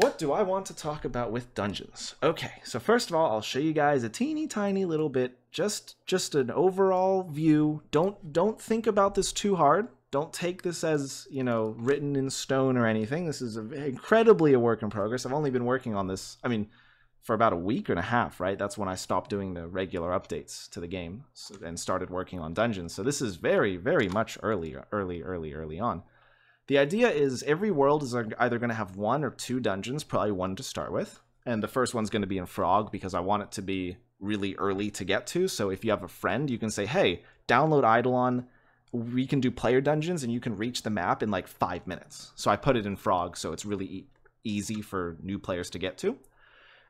What do I want to talk about with dungeons? Okay, so first of all, I'll show you guys a teeny tiny little bit, just an overall view. Don't think about this too hard. Don't take this as, you know, written in stone or anything. This is incredibly a work in progress. I've only been working on this, I mean, for about a week and a half, right? That's when I stopped doing the regular updates to the game and started working on dungeons. So this is very, very much early on. The idea is every world is either going to have 1 or 2 dungeons, probably 1 to start with. And the first one's going to be in Frog because I want it to be really early to get to. So if you have a friend, you can say, hey, download Idleon. We can do player dungeons and you can reach the map in like 5 minutes. So I put it in Frog so it's really easy for new players to get to.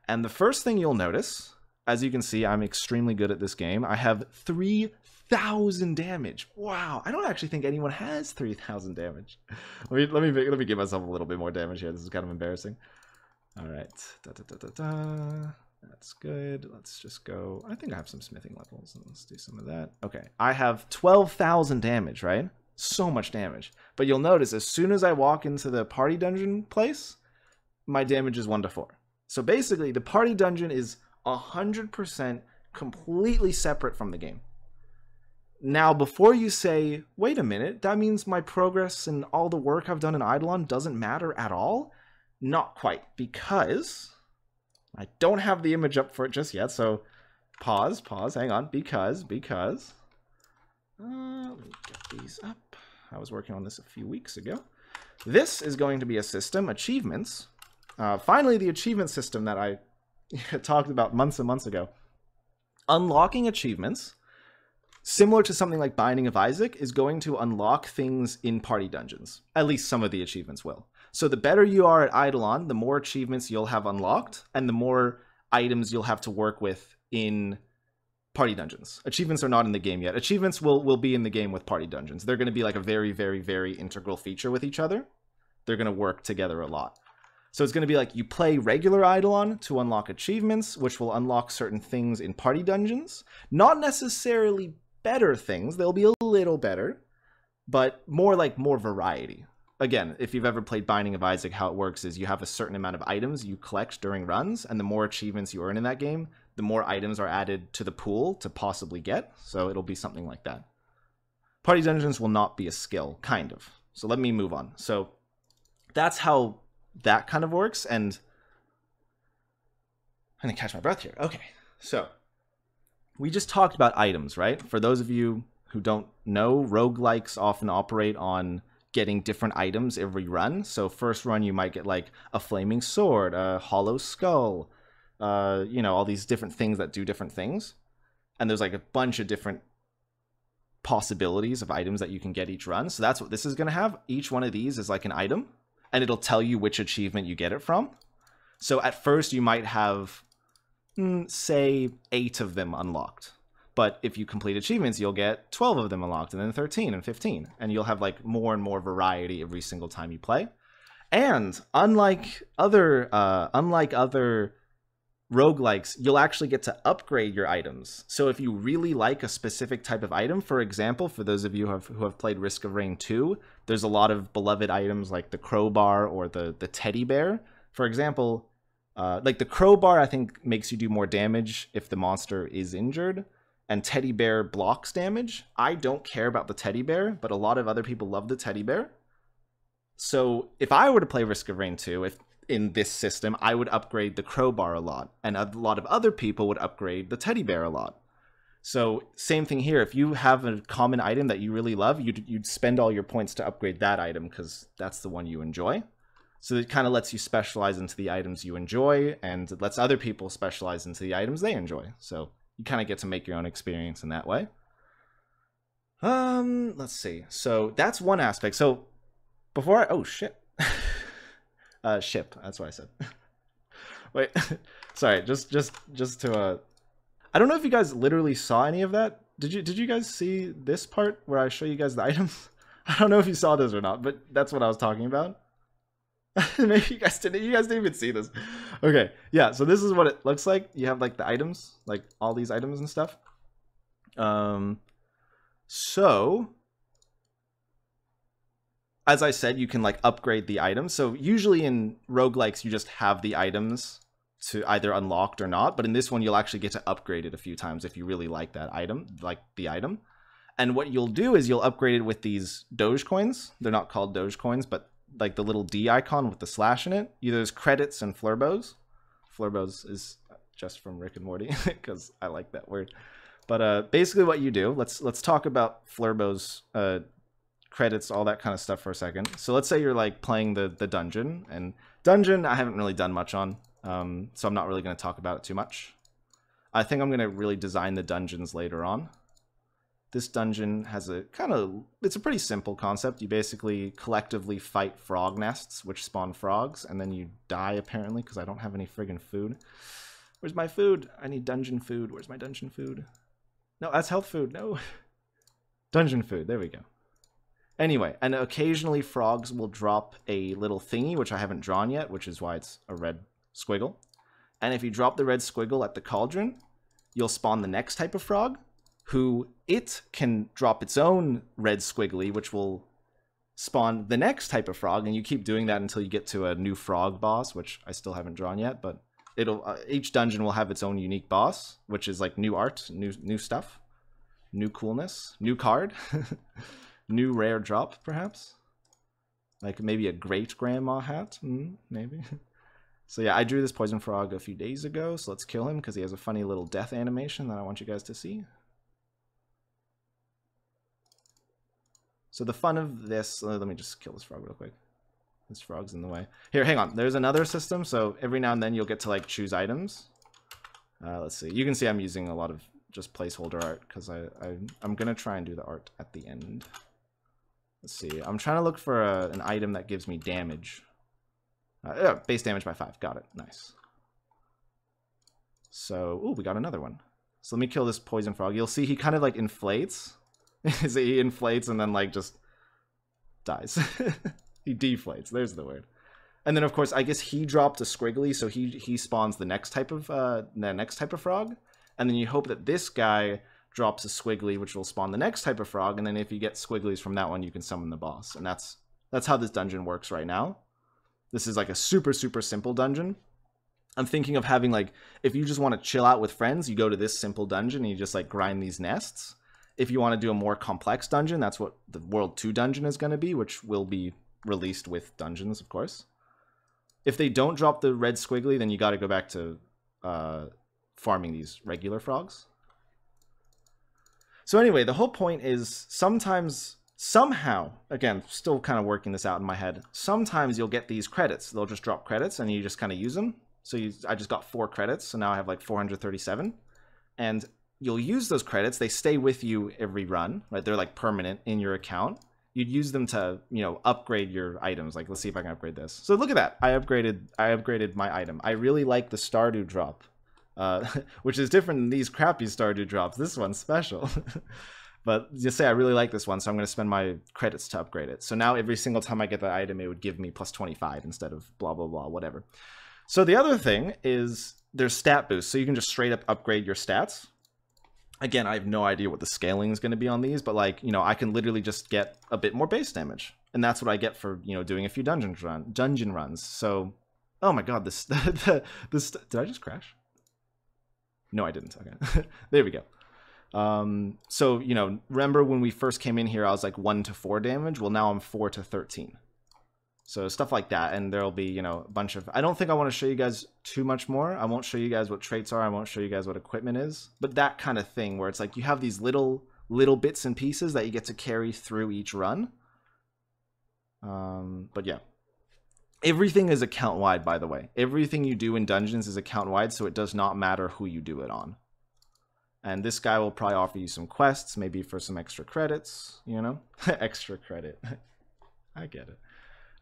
And the first thing you'll notice, as you can see, I'm extremely good at this game. I have 3,000 damage. Wow, I don't actually think anyone has 3,000 damage. Let me give myself a little bit more damage here. This is kind of embarrassing. All right, that's good. Let's just go. I think I have some smithing levels. Let's do some of that. Okay, I have 12,000 damage, right? So much damage. But you'll notice as soon as I walk into the party dungeon place, my damage is 1 to 4. So basically, the party dungeon is 100% completely separate from the game. Now, before you say, wait a minute, that means my progress and all the work I've done in Idleon doesn't matter at all? Not quite, because I don't have the image up for it just yet, so pause, hang on, because, let me get these up. I was working on this a few weeks ago. This is going to be a system, achievements. Finally, the achievement system that I talked about months and months ago. Unlocking achievements, similar to something like Binding of Isaac, is going to unlock things in party dungeons. At least some of the achievements will. So the better you are at Idleon, the more achievements you'll have unlocked, and the more items you'll have to work with in party dungeons. Achievements are not in the game yet. Achievements will be in the game with party dungeons. They're going to be like a very, very, very integral feature with each other. They're going to work together a lot. So it's going to be like you play regular Idleon to unlock achievements, which will unlock certain things in party dungeons. Not necessarily better things. They'll be a little better, but more variety. Again, if you've ever played Binding of Isaac, how it works is you have a certain amount of items you collect during runs, and the more achievements you earn in that game, the more items are added to the pool to possibly get. So it'll be something like that. Party dungeons will not be a skill, kind of. So let me move on. So that's how that kind of works, and I'm gonna catch my breath here. Okay, so we just talked about items, right? For those of you who don't know, roguelikes often operate on getting different items every run. So first run you might get like a flaming sword, a hollow skull, you know, all these different things that do different things, and there's like a bunch of different possibilities of items that you can get each run. So that's what this is gonna have. Each one of these is like an item, and it'll tell you which achievement you get it from. So at first you might have, say, 8 of them unlocked. But if you complete achievements, you'll get 12 of them unlocked, and then 13 and 15. And you'll have like more and more variety every single time you play. And unlike other roguelikes, you'll actually get to upgrade your items. So if you really like a specific type of item, for example, for those of you who have played Risk of Rain 2, there's a lot of beloved items like the crowbar or the teddy bear. For example, like the crowbar, I think, makes you do more damage if the monster is injured, and teddy bear blocks damage. I don't care about the teddy bear, but a lot of other people love the teddy bear. So if I were to play Risk of Rain 2, in this system, I would upgrade the crowbar a lot, and a lot of other people would upgrade the teddy bear a lot. So same thing here. If you have a common item that you really love, you'd spend all your points to upgrade that item because that's the one you enjoy. So it kind of lets you specialize into the items you enjoy, and it lets other people specialize into the items they enjoy. So you kind of get to make your own experience in that way. Let's see. So that's one aspect. So before oh shit. Ship. That's what I said. Wait, sorry. Just to I don't know if you guys literally saw any of that. Did you guys see this part where I show you guys the items? I don't know if you saw this or not, but that's what I was talking about. Maybe you guys didn't. You guys didn't even see this. Okay, yeah. So this is what it looks like. You have like the items, like all these items and stuff. So as I said, you can like upgrade the items. So usually in roguelikes, you just have the items to either unlocked or not. But in this one, you'll actually get to upgrade it a few times if you really like that item, like the item. And what you'll do is you'll upgrade it with these Doge coins. They're not called Doge coins, but like the little D icon with the slash in it. There's credits and Flurbos. Flurbos is just from Rick and Morty because I like that word. But basically what you do, let's talk about Flurbos, credits, all that kind of stuff for a second. So let's say you're like playing the dungeon, and dungeon I haven't really done much on, so I'm not really going to talk about it too much. I think I'm going to really design the dungeons later on. This dungeon has a it's a pretty simple concept. You basically collectively fight frog nests, which spawn frogs, and then you die apparently because I don't have any friggin' food. Where's my food? I need dungeon food. Where's my dungeon food? No, that's health food. No. Dungeon food. There we go. Anyway, and occasionally frogs will drop a little thingy, which I haven't drawn yet, which is why it's a red squiggle. And if you drop the red squiggle at the cauldron, you'll spawn the next type of frog, who it can drop its own red squiggly, which will spawn the next type of frog, and you keep doing that until you get to a new frog boss, which I still haven't drawn yet, but it'll each dungeon will have its own unique boss, which is like new art, new stuff, new coolness, new card, new rare drop, perhaps, like maybe a great grandma hat, maybe. So yeah, I drew this poison frog a few days ago, so let's kill him because he has a funny little death animation that I want you guys to see. So the fun of this, let me just kill this frog real quick. This frog's in the way. Here, hang on. There's another system, so every now and then you'll get to like choose items. Let's see. You can see I'm using a lot of just placeholder art because I'm gonna try and do the art at the end. Let's see. I'm trying to look for an item that gives me damage. Yeah, base damage by 5. Got it. Nice. So, ooh, we got another one. So let me kill this poison frog. You'll see he kind of like inflates. He inflates and then like just dies. He deflates. There's the word. And then of course I guess he dropped a squiggly, so he spawns the next type of frog. And then you hope that this guy drops a squiggly, which will spawn the next type of frog. And then if you get squigglies from that one, you can summon the boss. And that's how this dungeon works right now. This is like a super simple dungeon. I'm thinking of having like, if you just want to chill out with friends, you go to this simple dungeon and you just like grind these nests. If you want to do a more complex dungeon, that's what the World 2 dungeon is going to be, which will be released with dungeons, of course. If they don't drop the red squiggly, then you got to go back to farming these regular frogs. So anyway, the whole point is sometimes, somehow, again, still kind of working this out in my head, sometimes you'll get these credits. They'll just drop credits and you just kind of use them. So I just got 4 credits, so now I have like 437. And you'll use those credits. They stay with you every run, right? They're like permanent in your account. You'd use them to, you know, upgrade your items. Like, let's see if I can upgrade this. So look at that. I upgraded my item. I really like the Stardew drop, which is different than these crappy Stardew drops. This one's special. But just say I really like this one, so I'm going to spend my credits to upgrade it. So now every single time I get that item, it would give me plus 25 instead of blah, blah, blah, whatever. So the other thing is there's stat boosts. So you can just straight up upgrade your stats. Again, I have no idea what the scaling is going to be on these, but like, you know, I can literally just get a bit more base damage. And that's what I get for, you know, doing a few dungeon runs. So, oh my god, this, did I just crash? No, I didn't. Okay. There we go. So, you know, remember when we first came in here, I was like 1 to 4 damage. Well, now I'm 4 to 13. So stuff like that, and there'll be, you know, a bunch of... I don't think I want to show you guys too much more. I won't show you guys what traits are. I won't show you guys what equipment is. But that kind of thing, where it's like you have these little bits and pieces that you get to carry through each run. But yeah. Everything is account-wide, by the way. Everything you do in dungeons is account-wide, so it does not matter who you do it on. And this guy will probably offer you some quests, maybe for some extra credits, you know? Extra credit. I get it.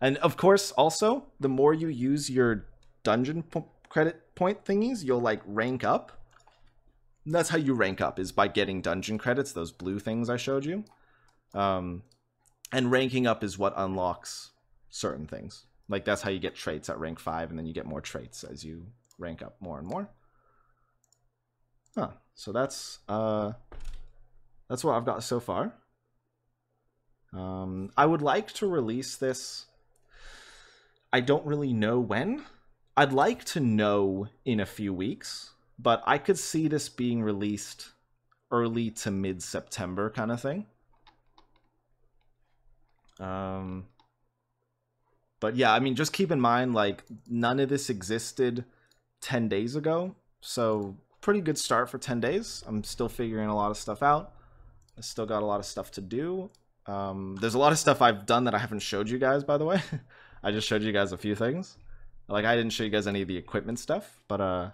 And of course, also, the more you use your dungeon credit point thingies, you'll like rank up. And that's how you rank up, is by getting dungeon credits, those blue things I showed you. And ranking up is what unlocks certain things. Like that's how you get traits at rank 5, and then you get more traits as you rank up more and more. Huh. So that's what I've got so far. I would like to release this. I don't really know when. I'd like to know in a few weeks, but I could see this being released early to mid-September kind of thing. But yeah, I mean, just keep in mind, like, none of this existed 10 days ago, so pretty good start for 10 days. I'm still figuring a lot of stuff out. I still got a lot of stuff to do. There's a lot of stuff I've done that I haven't showed you guys, by the way. I just showed you guys a few things. Like, I didn't show you guys any of the equipment stuff, but I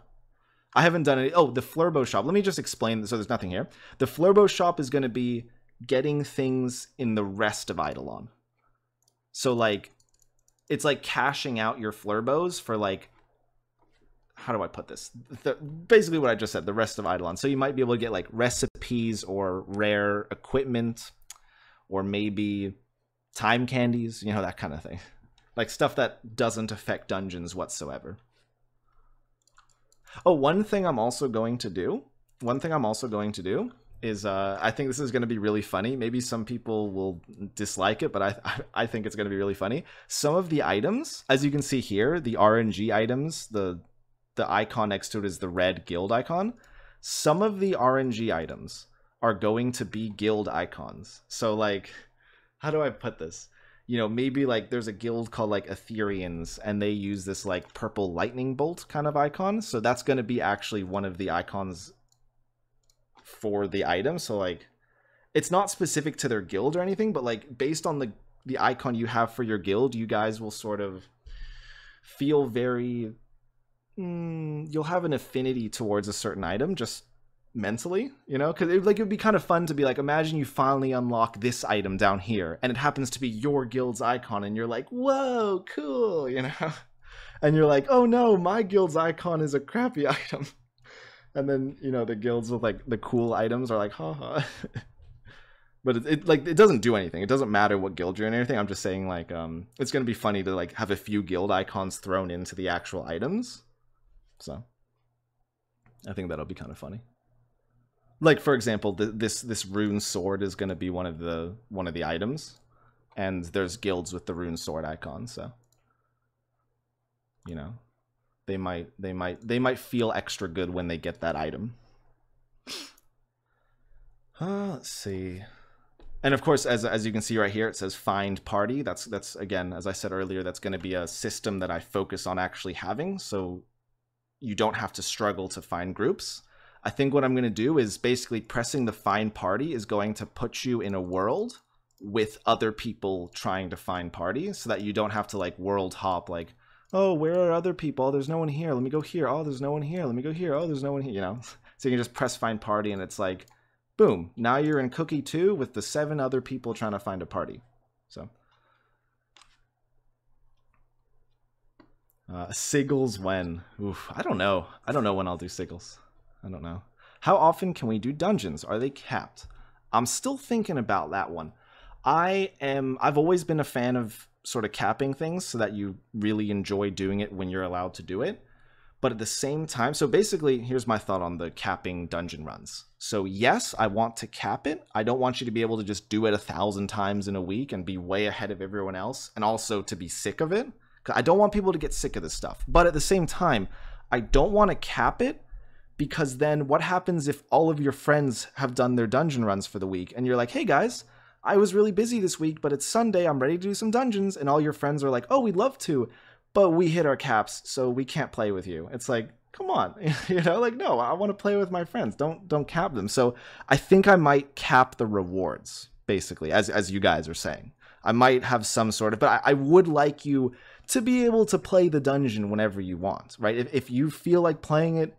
haven't done any. Oh, the Flurbo shop. Let me just explain. So there's nothing here. The Flurbo shop is going to be getting things in the rest of Idleon. So, like, it's like cashing out your Flurbos for, like, how do I put this? Basically what I just said, the rest of Idleon. So you might be able to get, like, recipes or rare equipment or maybe time candies, you know, that kind of thing. Like, stuff that doesn't affect dungeons whatsoever. Oh, one thing I'm also going to do is, I think this is going to be really funny. Maybe some people will dislike it, but I think it's going to be really funny. Some of the items, as you can see here, the RNG items, the icon next to it is the red guild icon. Some of the RNG items are going to be guild icons. So, like, how do I put this? You know, maybe, like, there's a guild called, like, Ethereans, and they use this, like, purple lightning bolt kind of icon. So that's going to be actually one of the icons for the item. So, like, it's not specific to their guild or anything, but, like, based on the icon you have for your guild, you guys will sort of feel very... you'll have an affinity towards a certain item, just mentally, you know, because it would be kind of fun to be like, imagine you finally unlock this item down here and it happens to be your guild's icon and you're like, whoa, cool, you know, and you're like, oh no, my guild's icon is a crappy item. And then, you know, the guilds with, like, the cool items are like, haha. But it doesn't do anything. It doesn't matter what guild you're in or anything. I'm just saying, like, it's gonna be funny to, like, have a few guild icons thrown into the actual items. So I think that'll be kind of funny. Like, for example, this rune sword is going to be one of the items, and there's guilds with the rune sword icon, so, you know, they might feel extra good when they get that item. Let's see. And of course, as you can see right here, it says find party. That's again, as I said earlier, that's going to be a system that I focus on actually having, so you don't have to struggle to find groups. I think what I'm going to do is basically pressing the find party is going to put you in a world with other people trying to find parties, so that you don't have to, like, world hop, like, oh, where are other people? Oh, there's no one here. Let me go here. Oh, there's no one here. Let me go here. Oh, there's no one here, you know? So you can just press find party and it's like, boom, now you're in Cookie 2 with the 7 other people trying to find a party. So Siggles when? Oof, I don't know. I don't know when I'll do Siggles. I don't know. How often can we do dungeons? Are they capped? I'm still thinking about that one. I've always been a fan of sort of capping things so that you really enjoy doing it when you're allowed to do it. But at the same time, so basically, here's my thought on the capping dungeon runs. So yes, I want to cap it. I don't want you to be able to just do it 1,000 times in a week and be way ahead of everyone else, and also to be sick of it. I don't want people to get sick of this stuff. But at the same time, I don't want to cap it, because then what happens if all of your friends have done their dungeon runs for the week and you're like, hey guys, I was really busy this week, but it's Sunday, I'm ready to do some dungeons, and all your friends are like, oh, we'd love to, but we hit our caps, so we can't play with you. It's like, come on, you know, like, no, I want to play with my friends. Don't cap them. So I think I might cap the rewards, basically, as you guys are saying. I might have some sort of, but I would like you to be able to play the dungeon whenever you want, right? If you feel like playing it,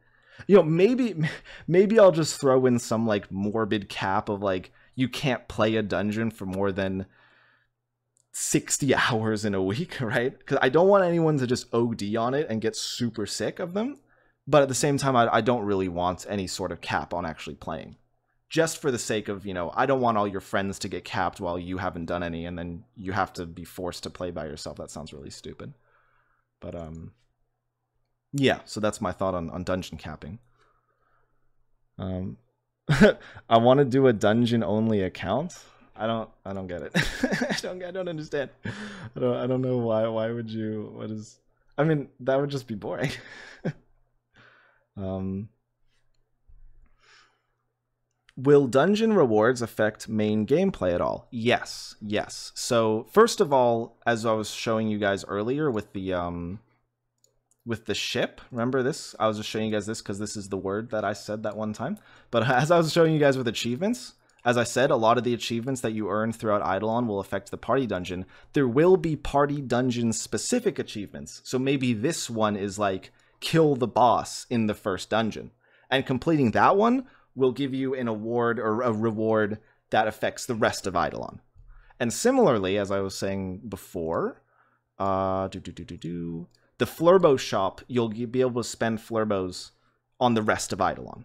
you know, maybe I'll just throw in some, like, morbid cap of, like, you can't play a dungeon for more than 60 hours in a week, right? Because I don't want anyone to just OD on it and get super sick of them. But at the same time, I don't really want any sort of cap on actually playing. Just for the sake of, you know, I don't want all your friends to get capped while you haven't done any, and then you have to be forced to play by yourself. That sounds really stupid. But, yeah, so that's my thought on dungeon capping. I want to do a dungeon-only account. I don't get it. I don't understand. I don't know why would you, what is, I mean, that would just be boring. Will dungeon rewards affect main gameplay at all? Yes, yes. So first of all, as I was showing you guys earlier with the ship, remember this? I was just showing you guys this because this is the word that I said that one time. But as I was showing you guys with achievements, as I said, a lot of the achievements that you earn throughout Idleon will affect the party dungeon. There will be party dungeon specific achievements. So maybe this one is like kill the boss in the first dungeon. And completing that one will give you an award or a reward that affects the rest of Idleon. And similarly, as I was saying before, the Flurbo shop, you'll be able to spend Flurbos on the rest of Idleon.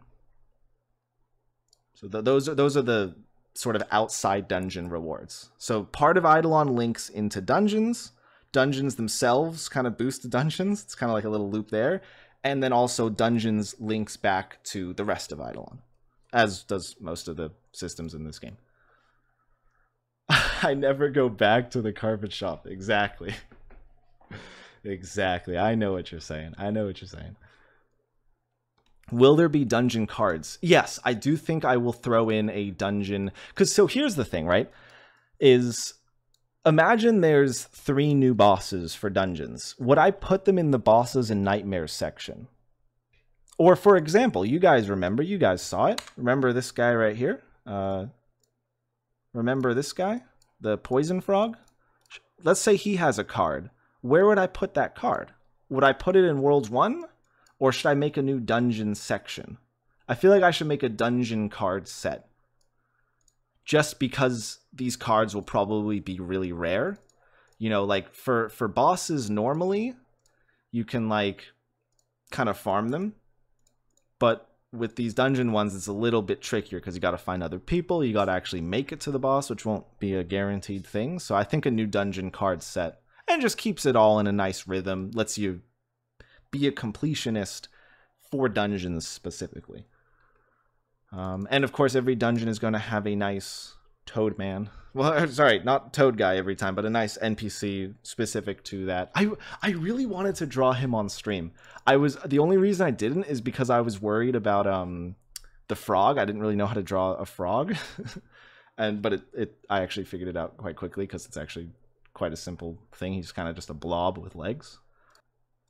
So those are the sort of outside dungeon rewards. So part of Idleon links into dungeons. Dungeons themselves kind of boost the dungeons. It's kind of like a little loop there. And then also dungeons links back to the rest of Idleon, as does most of the systems in this game. I never go back to the carpet shop. Exactly. Exactly. I know what you're saying. I know what you're saying. Will there be dungeon cards? Yes, I do think I will throw in a dungeon. Because so here's the thing, right? Is imagine there's 3 new bosses for dungeons. Would I put them in the bosses and nightmares section? Or for example, you guys remember, you guys saw it. Remember this guy right here? Remember this guy? The poison frog? Let's say he has a card. Where would I put that card? Would I put it in Worlds 1? Or should I make a new dungeon section? I feel like I should make a dungeon card set. Just because these cards will probably be really rare. You know, like for bosses normally, you can like kind of farm them. But with these dungeon ones, it's a little bit trickier because you got to find other people. You got to actually make it to the boss, which won't be a guaranteed thing. So I think a new dungeon card set and just keeps it all in a nice rhythm. Lets you be a completionist for dungeons specifically. And of course, every dungeon is going to have a nice Toad Man. Well, sorry, not Toad Guy every time, but a nice NPC specific to that. I really wanted to draw him on stream. The only reason I didn't is because I was worried about the frog. I didn't really know how to draw a frog. But I actually figured it out quite quickly because it's actually quite a simple thing. He's kind of just a blob with legs.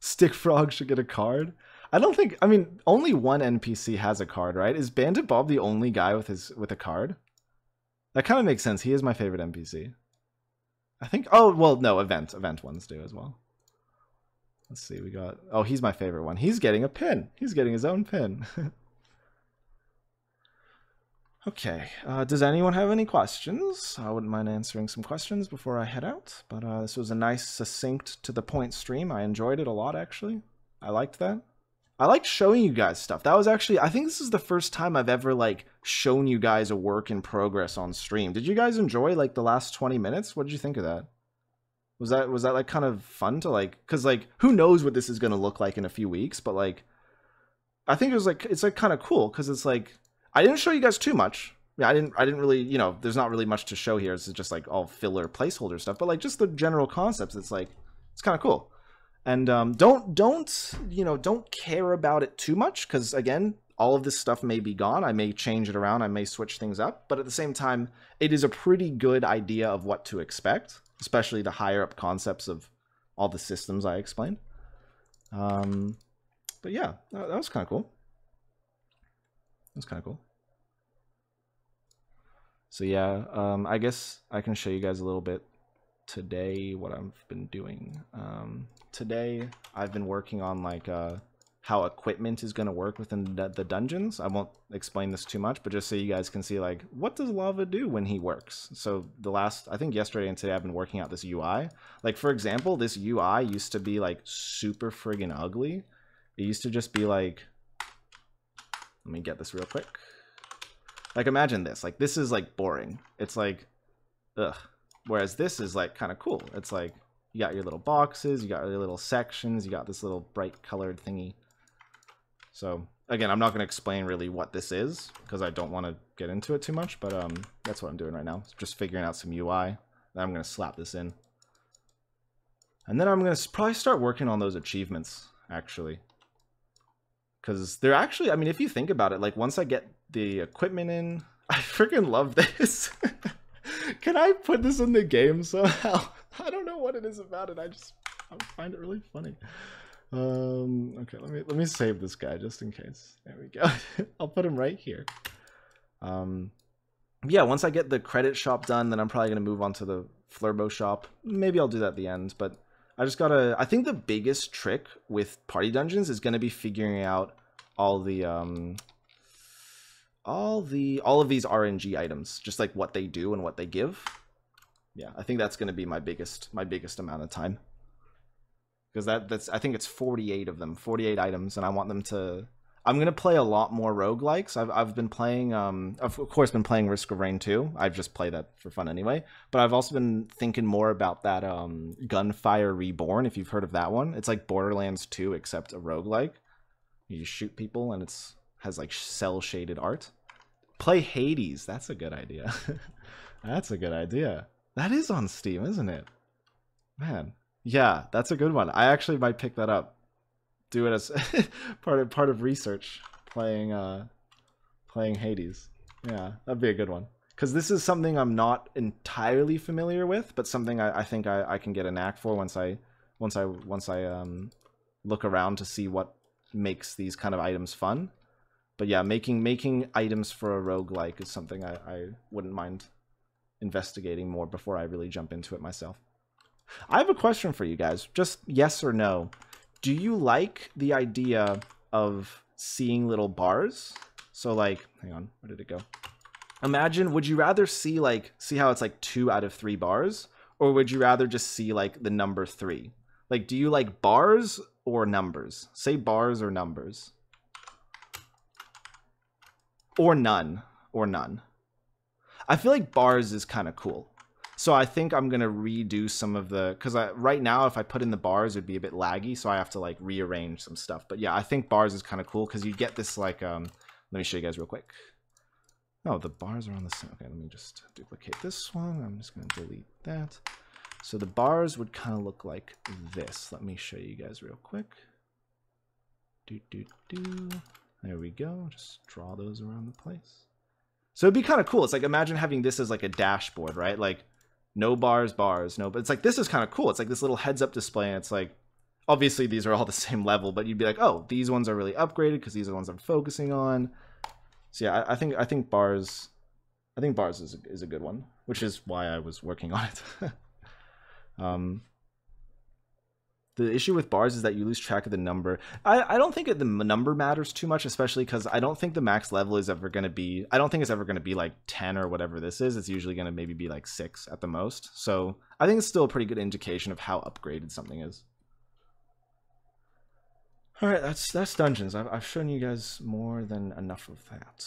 Stick Frog should get a card. I don't think, I mean, only one NPC has a card, right? Is Bandit Bob the only guy with a card? That kind of makes sense. He is my favorite NPC. I think, oh, well, no, event ones do as well. Let's see, we got, oh, he's my favorite one. He's getting a pin. He's getting his own pin. Okay, does anyone have any questions? I wouldn't mind answering some questions before I head out, but this was a nice, succinct, to-the-point stream. I enjoyed it a lot, actually. I liked that. I liked showing you guys stuff. That was actually, I think this is the first time I've ever, like, shown you guys a work in progress on stream. Did you guys enjoy, like, the last 20 minutes? What did you think of that? Was that, like, kind of fun to, like, because, like, who knows what this is going to look like in a few weeks, but, like, I think it was, like, it's, like, kind of cool, because it's, like, I didn't show you guys too much. Yeah, I didn't really, you know, there's not really much to show here. It's just like all filler placeholder stuff, but like just the general concepts. It's like, it's kind of cool. And don't care about it too much because again, all of this stuff may be gone. I may change it around. I may switch things up, but at the same time, it is a pretty good idea of what to expect, especially the higher up concepts of all the systems I explained. But yeah, that was kind of cool. That's kind of cool. So yeah, I guess I can show you guys a little bit today what I've been doing. Today I've been working on like how equipment is going to work within the dungeons. I won't explain this too much, but just so you guys can see like what does Lava do when he works. So I think yesterday and today I've been working out this UI. Like for example, this UI used to be like super friggin' ugly. It used to just be like, let me get this real quick. Like imagine this, like this is like boring. It's like, ugh. Whereas this is like kind of cool. It's like you got your little boxes, you got your little sections, you got this little bright colored thingy. So again, I'm not going to explain really what this is because I don't want to get into it too much, but that's what I'm doing right now. Just figuring out some UI. Then I'm going to slap this in. And then I'm going to probably start working on those achievements, actually. Because they're actually, I mean, if you think about it, like once I get the equipment in, I freaking love this. Can I put this in the game somehow? I don't know what it is about it. I find it really funny. Okay, let me save this guy just in case. There we go. I'll put him right here. Yeah, once I get the credit shop done, then I'm probably gonna move on to the Flurbo shop. Maybe I'll do that at the end, but I just gotta. I think the biggest trick with party dungeons is gonna be figuring out all of these RNG items, just like what they do and what they give. Yeah, I think that's gonna be my biggest amount of time. Because that's I think it's 48 of them, 48 items, and I want them to. I'm gonna play a lot more roguelikes. I've been playing, of course, been playing Risk of Rain 2. I just play that for fun anyway. But I've also been thinking more about that Gunfire Reborn. If you've heard of that one, it's like Borderlands 2 except a roguelike. You just shoot people and has like cell shaded art. Play Hades. That's a good idea. That's a good idea. That is on Steam, isn't it? Man. Yeah, that's a good one. I actually might pick that up. Do it as part of research. Playing Hades. Yeah, that'd be a good one. Because this is something I'm not entirely familiar with, but something I think I can get a knack for once I look around to see what makes these kind of items fun. But yeah, making items for a roguelike is something I wouldn't mind investigating more before I really jump into it myself. I have a question for you guys. Just yes or no. Do you like the idea of seeing little bars? So like, hang on, where did it go? Imagine, would you rather see how it's like 2 out of 3 bars? Or would you rather just see like the number 3? Like, do you like bars or numbers? Say bars or numbers. Or none. Or none. I feel like bars is kind of cool. So I think I'm going to redo some of the... Because right now, if I put in the bars, it'd be a bit laggy. So I have to like rearrange some stuff. But yeah, I think bars is kind of cool because you get this like... let me show you guys real quick. Oh, the bars are on the same... Okay, let me just duplicate this one. I'm just going to delete that. So the bars would kind of look like this. Let me show you guys real quick. There we go. Just draw those around the place. So it'd be kind of cool. It's like, imagine having this as like a dashboard, right? Like, no bars, no, but it's like, this is kind of cool. It's like this little heads up display, and it's like, obviously these are all the same level, but you'd be like, oh, these ones are really upgraded because these are the ones I'm focusing on. So yeah, I think bars is a good one, which is why I was working on it. The issue with bars is that you lose track of the number. I don't think the number matters too much, especially because I don't think the max level is ever going to be... I don't think it's ever going to be like 10 or whatever this is. It's usually going to maybe be like 6 at the most. So I think it's still a pretty good indication of how upgraded something is. All right, that's dungeons. I've shown you guys more than enough of that.